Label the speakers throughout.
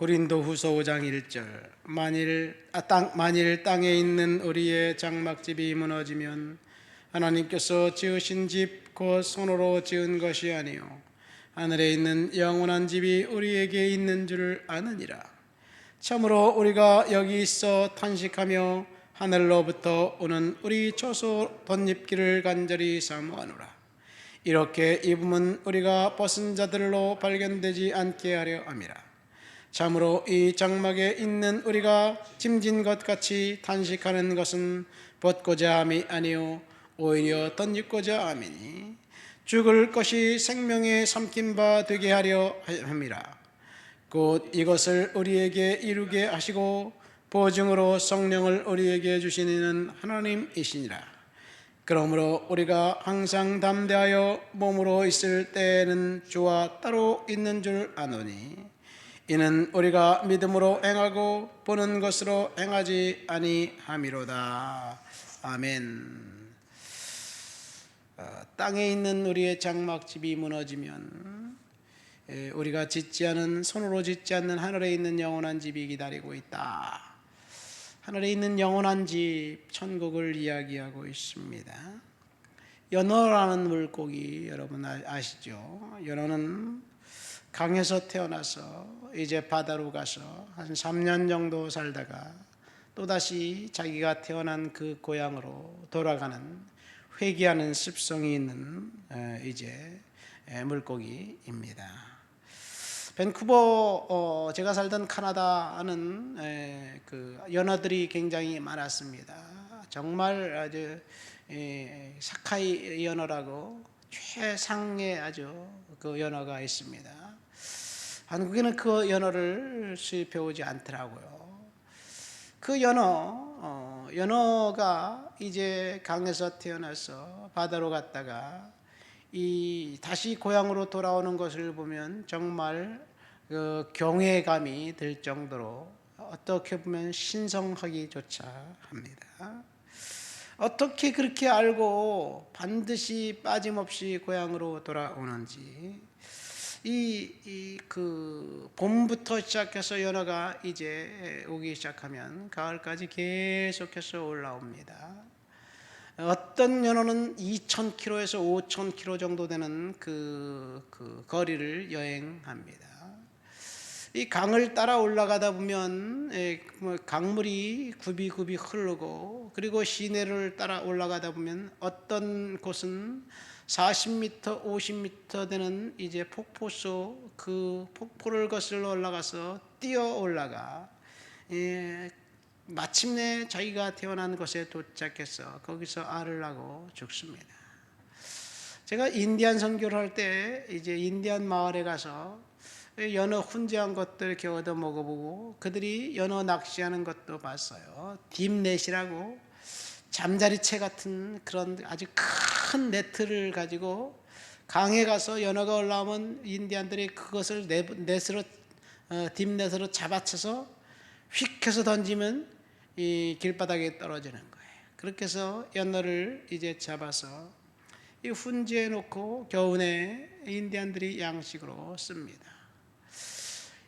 Speaker 1: 고린도후서 5장 1절 만일 땅에 있는 우리의 장막집이 무너지면 하나님께서 지으신 집 곧 손으로 지은 것이 아니요 하늘에 있는 영원한 집이 우리에게 있는 줄 아느니라. 참으로 우리가 여기 있어 탄식하며 하늘로부터 오는 우리 처소 덧입기를 간절히 사모하노라. 이렇게 입으면 우리가 벗은 자들로 발견되지 않게 하려 함이라. 참으로 이 장막에 있는 우리가 짐진 것 같이 탄식하는 것은 벗고자 함이 아니요 오히려 덧입고자 함이니 죽을 것이 생명에 삼킨 바 되게 하려 함이라. 곧 이것을 우리에게 이루게 하시고 보증으로 성령을 우리에게 주시는 하나님이시니라. 그러므로 우리가 항상 담대하여 몸으로 있을 때에는 주와 따로 있는 줄 아노니 이는 우리가 믿음으로 행하고 보는 것으로 행하지 아니함이로다. 아멘. 땅에 있는 우리의 장막집이 무너지면 우리가 짓지 않은, 손으로 짓지 않는 하늘에 있는 영원한 집이 기다리고 있다. 하늘에 있는 영원한 집, 천국을 이야기하고 있습니다. 연어라는 물고기 여러분 아시죠? 연어는 강에서 태어나서 이제 바다로 가서 한 3년 정도 살다가 또다시 자기가 태어난 그 고향으로 돌아가는, 회귀하는 습성이 있는 이제 물고기입니다. 밴쿠버, 제가 살던 카나다는 그 연어들이 굉장히 많았습니다. 정말 아주 사카이 연어라고 최상의 아주 그 연어가 있습니다. 한국에는 그 연어를 수입해 오지 않더라고요. 그 연어가 이제 강에서 태어나서 바다로 갔다가 다시 고향으로 돌아오는 것을 보면 정말 그 경외감이 들 정도로 어떻게 보면 신성하기조차 합니다. 어떻게 그렇게 알고 반드시 빠짐없이 고향으로 돌아오는지, 그 봄부터 시작해서 연어가 이제 오기 시작하면 가을까지 계속해서 올라옵니다. 어떤 연어는 2,000km에서 5,000km 정도 되는 그 거리를 여행합니다. 이 강을 따라 올라가다 보면 강물이 굽이굽이 흐르고, 그리고 시내를 따라 올라가다 보면 어떤 곳은 40m, 50m 되는 이제 폭포수, 그 폭포를 거슬러 올라가서 뛰어 올라가 마침내 자기가 태어난 곳에 도착해서 거기서 알을 낳고 죽습니다. 제가 인디안 선교를 할 때 이제 인디안 마을에 가서 연어 훈제한 것들 이렇게 얻어 먹어보고, 그들이 연어 낚시하는 것도 봤어요. 딥넷이라고 잠자리채 같은 그런 아주 큰 네트를 가지고 강에 가서 연어가 올라오면 인디안들이 그것을 넷으로, 딥넷으로 잡아쳐서 휙 해서 던지면 이 길바닥에 떨어지는 거예요. 그렇게 해서 연어를 이제 잡아서 이 훈제해 놓고 겨우내 인디안들이 양식으로 씁니다.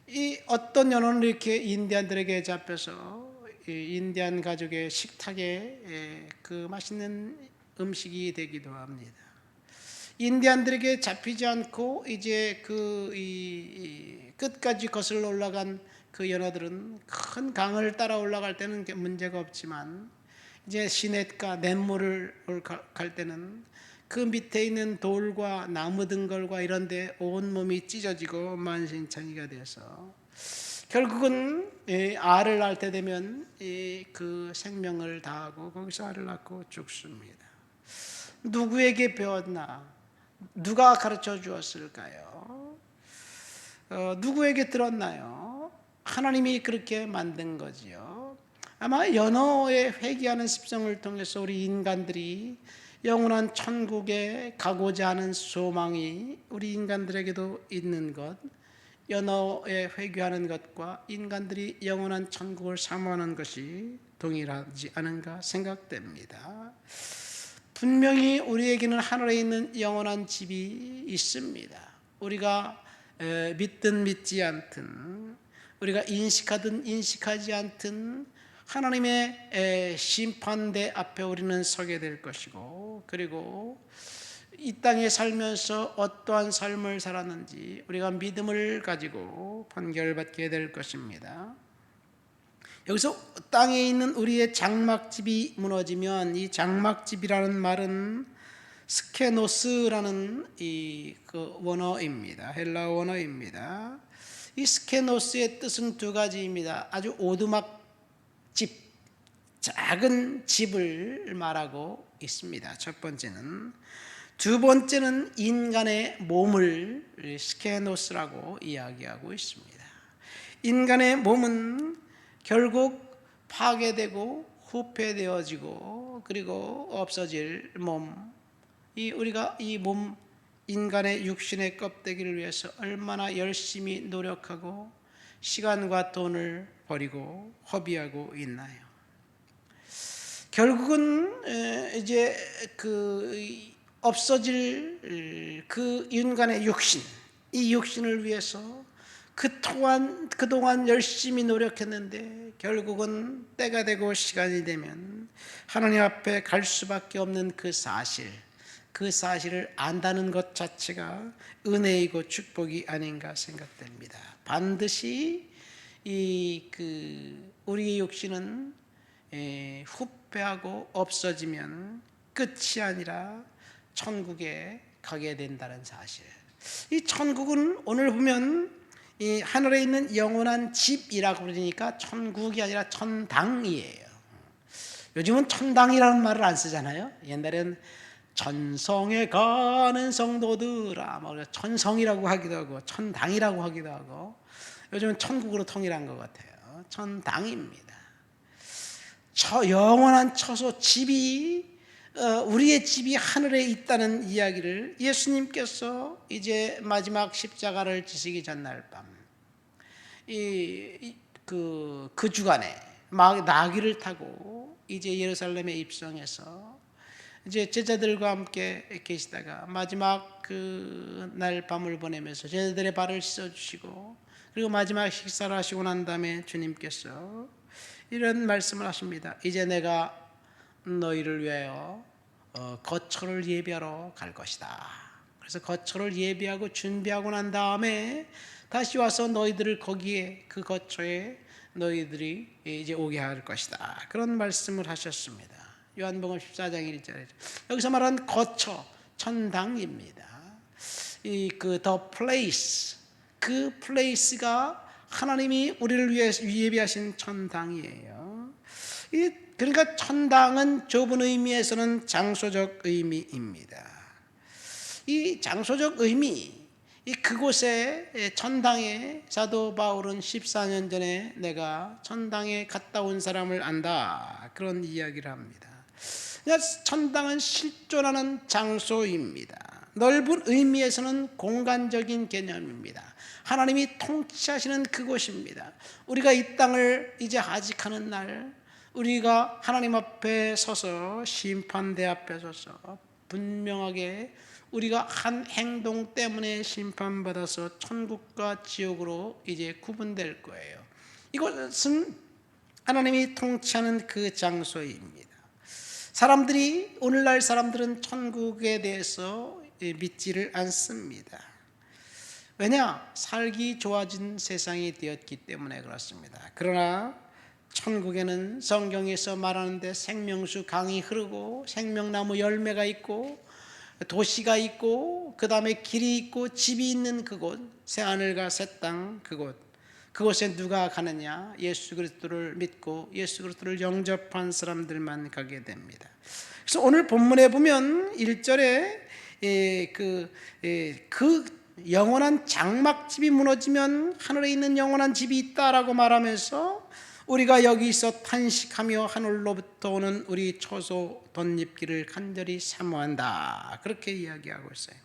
Speaker 1: 이 어떤 연어는 이렇게 인디안들에게 잡혀서 인디안 가족의 식탁에 그 맛있는 음식이 되기도 합니다. 인디안들에게 잡히지 않고 이제 끝까지 거슬러 올라간 그 연어들은 큰 강을 따라 올라갈 때는 문제가 없지만, 이제 시냇가 냇물을 갈 때는 그 밑에 있는 돌과 나무 등걸과 이런 데 온몸이 찢어지고 만신창이가 돼서 결국은 알을 낳을 때 되면 그 생명을 다하고 거기서 알을 낳고 죽습니다. 누구에게 배웠나? 누가 가르쳐 주었을까요? 누구에게 들었나요? 하나님이 그렇게 만든 거지요. 아마 연어의 회귀하는 습성을 통해서 우리 인간들이 영원한 천국에 가고자 하는 소망이 우리 인간들에게도 있는 것, 연어에 회귀하는 것과 인간들이 영원한 천국을 사모하는 것이 동일하지 않은가 생각됩니다. 분명히 우리에게는 하늘에 있는 영원한 집이 있습니다. 우리가 믿든 믿지 않든 우리가 인식하든 인식하지 않든 하나님의 심판대 앞에 우리는 서게 될 것이고, 그리고 이 땅에 살면서 어떠한 삶을 살았는지 우리가 믿음을 가지고 판결받게 될 것입니다. 여기서 땅에 있는 우리의 장막집이 무너지면, 이 장막집이라는 말은 스케노스라는 그 원어입니다. 헬라 원어입니다. 이 스케노스의 뜻은 두 가지입니다. 아주 오두막집, 작은 집을 말하고 있습니다. 첫 번째는. 두 번째는 인간의 몸을 스케노스라고 이야기하고 있습니다. 인간의 몸은 결국 파괴되고 후패되어지고 그리고 없어질 몸, 우리가 이 몸, 인간의 육신의 껍데기를 위해서 얼마나 열심히 노력하고 시간과 돈을 버리고 허비하고 있나요? 결국은 이제 없어질 그 인간의 육신, 이 육신을 위해서 그동안 열심히 노력했는데 결국은 때가 되고 시간이 되면 하나님 앞에 갈 수밖에 없는 그 사실을 안다는 것 자체가 은혜이고 축복이 아닌가 생각됩니다. 반드시 우리의 육신은 후패하고 없어지면 끝이 아니라 천국에 가게 된다는 사실. 이 천국은 오늘 보면 이 하늘에 있는 영원한 집이라고 그러니까 천국이 아니라 천당이에요. 요즘은 천당이라는 말을 안 쓰잖아요. 옛날엔 천성에 가는 성도들아, 천성이라고 하기도 하고 천당이라고 하기도 하고, 요즘은 천국으로 통일한 것 같아요. 천당입니다. 영원한 처소, 집이, 우리의 집이 하늘에 있다는 이야기를 예수님께서 이제 마지막 십자가를 지시기 전날 밤, 그 주간에 나귀를 타고 이제 예루살렘에 입성해서 이제 제자들과 함께 계시다가 마지막 그 날 밤을 보내면서 제자들의 발을 씻어주시고, 그리고 마지막 식사를 하시고 난 다음에 주님께서 이런 말씀을 하십니다. 이제 내가 너희를 위하여 거처를 예비하러 갈 것이다. 그래서 거처를 예비하고 준비하고 난 다음에 다시 와서 너희들을 거기에, 그 거처에 너희들이 이제 오게 할 것이다. 그런 말씀을 하셨습니다. 요한복음 14장 1절에 여기서 말하는 거처, 천당입니다. the place, 그 place가 하나님이 우리를 위해 예비하신 천당이에요. 그러니까 천당은 좁은 의미에서는 장소적 의미입니다. 이 장소적 의미, 그곳에, 천당에, 사도 바울은 14년 전에 내가 천당에 갔다 온 사람을 안다, 그런 이야기를 합니다. 천당은 실존하는 장소입니다. 넓은 의미에서는 공간적인 개념입니다. 하나님이 통치하시는 그곳입니다. 우리가 이 땅을 이제 하직하는 날, 우리가 하나님 앞에 서서, 심판대 앞에 서서 분명하게 우리가 한 행동 때문에 심판받아서 천국과 지옥으로 이제 구분될 거예요. 이것은 하나님이 통치하는 그 장소입니다. 오늘날 사람들은 천국에 대해서 믿지를 않습니다. 왜냐? 살기 좋아진 세상이 되었기 때문에 그렇습니다. 그러나 천국에는 성경에서 말하는데 생명수 강이 흐르고 생명나무 열매가 있고 도시가 있고 그 다음에 길이 있고 집이 있는 그곳, 새하늘과 새 땅, 그곳에 누가 가느냐? 예수 그리스도를 믿고 예수 그리스도를 영접한 사람들만 가게 됩니다. 그래서 오늘 본문에 보면 1절에 그 영원한 장막집이 무너지면 하늘에 있는 영원한 집이 있다라고 말하면서 우리가 여기서 탄식하며 하늘로부터 오는 우리 처소 덧입기를 간절히 사모한다, 그렇게 이야기하고 있어요.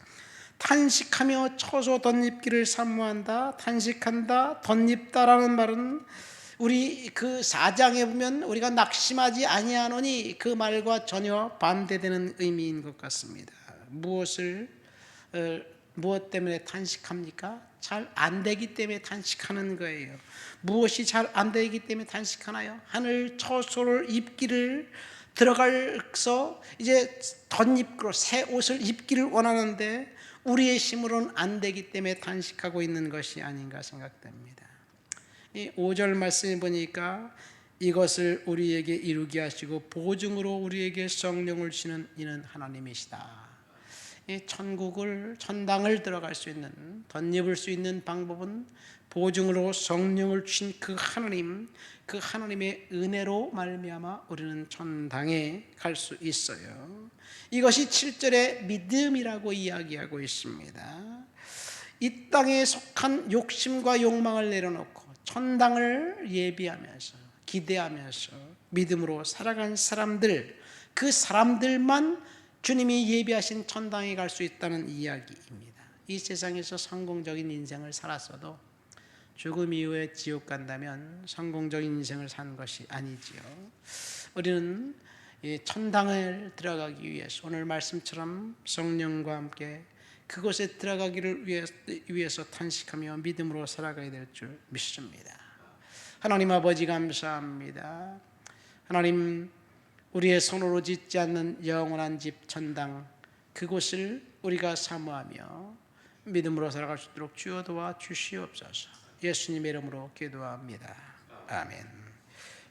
Speaker 1: 탄식하며 처소 덧입기를 사모한다, 탄식한다, 덧입다라는 말은 우리 그 4장에 보면 우리가 낙심하지 아니하노니 그 말과 전혀 반대되는 의미인 것 같습니다. 무엇을 무엇 때문에 단식합니까? 잘 안 되기 때문에 단식하는 거예요. 무엇이 잘 안 되기 때문에 단식하나요? 하늘 처소를 입기를 들어가서 이제 덧입고 새 옷을 입기를 원하는데 우리의 힘으로는 안 되기 때문에 단식하고 있는 것이 아닌가 생각됩니다. 이 5절 말씀을 보니까 이것을 우리에게 이루게 하시고 보증으로 우리에게 성령을 주시는 이는 하나님이시다. 이 천당을 들어갈 수 있는, 덧입을 수 있는 방법은 보증으로 성령을 주신 그 하나님, 그 하나님의 은혜로 말미암아 우리는 천당에 갈 수 있어요. 이것이 7절의 믿음이라고 이야기하고 있습니다. 이 땅에 속한 욕심과 욕망을 내려놓고 천당을 예비하면서 기대하면서 믿음으로 살아간 사람들, 그 사람들만 주님이 예비하신 천당에 갈 수 있다는 이야기입니다. 이 세상에서 성공적인 인생을 살았어도 죽음 이후에 지옥 간다면 성공적인 인생을 산 것이 아니지요. 우리는 천당을 들어가기 위해서 오늘 말씀처럼 성령과 함께 그곳에 들어가기를 위해서 탄식하며 믿음으로 살아가야 될 줄 믿습니다. 하나님 아버지 감사합니다. 하나님, 우리의 손으로 짓지 않는 영원한 집 천당, 그곳을 우리가 사모하며 믿음으로 살아갈 수 있도록 주여 도와 주시옵소서. 예수님의 이름으로 기도합니다. 아멘.